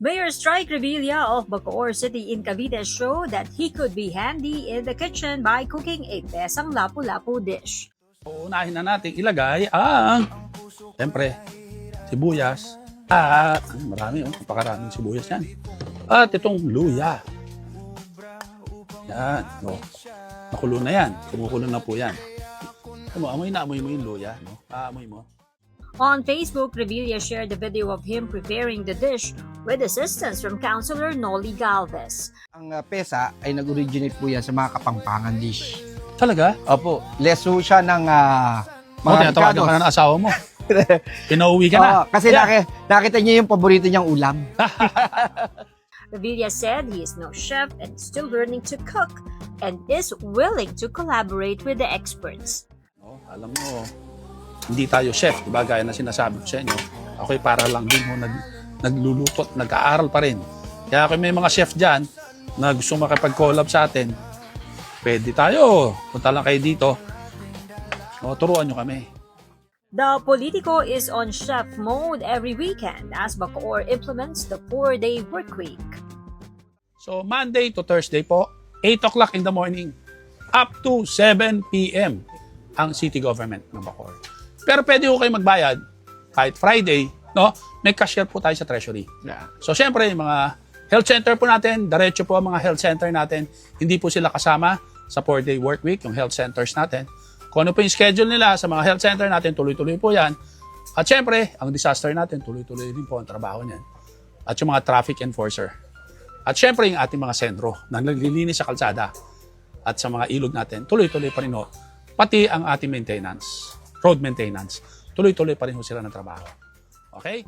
Mayor Strike Revilla of Bacoor City in Cavite showed that he could be handy in the kitchen by cooking a besang lapu-lapu dish. Uunahin na natin ilagay ang, siyempre, sibuyas. At, marami, napakaraming sibuyas yan. At itong luya. Yan, no. Nakulo na yan. Kumukulo na po yan. Amoy na, amoy mo yung luya, no? Aamoy mo. On Facebook, Revilla shared a video of him preparing the dish with assistance from Councilor Noli Galvez. Ang pesa ay nag-originate po yan sa mga Kapampangan dish. Talaga? Opo, leso siya ng Mga tinatawagan ka na ng asawa mo. Pinauwi ka na. Oo, kasi nakita niya yung paborito niyang ulam. Revilla said he is no chef and still learning to cook and is willing to collaborate with the experts. No, alam mo, hindi tayo chef, diba? Gaya na sinasabi ko sa inyo. Ako'y para lang din ho, nagluluto, nag-aaral pa rin. Kaya kung may mga chef dyan na gusto makipag-collab sa atin, pwede tayo. Punta lang kayo dito. O, turuan nyo kami. The Politico is on chef mode every weekend as Bacoor implements the 4-day work week. So, Monday to Thursday po, 8 o'clock in the morning, up to 7 p.m. ang city government ng Bacoor. Pero pwede ko kayo magbayad kahit Friday, no? May cashier po tayo sa treasury. Yeah. So, syempre, yung mga health center po natin, diretso po ang mga health center natin, hindi po sila kasama sa 4-day work week, yung health centers natin. Kung ano po yung schedule nila sa mga health center natin, tuloy-tuloy po yan. At syempre, ang disaster natin, tuloy-tuloy din po ang trabaho niyan. At yung mga traffic enforcer. At syempre, yung ating mga sentro na naglilinis sa kalsada at sa mga ilog natin, tuloy-tuloy pa rin ho. Pati ang ating maintenance, road maintenance, tuloy-tuloy pa rin ho sila ng trabaho. Okay?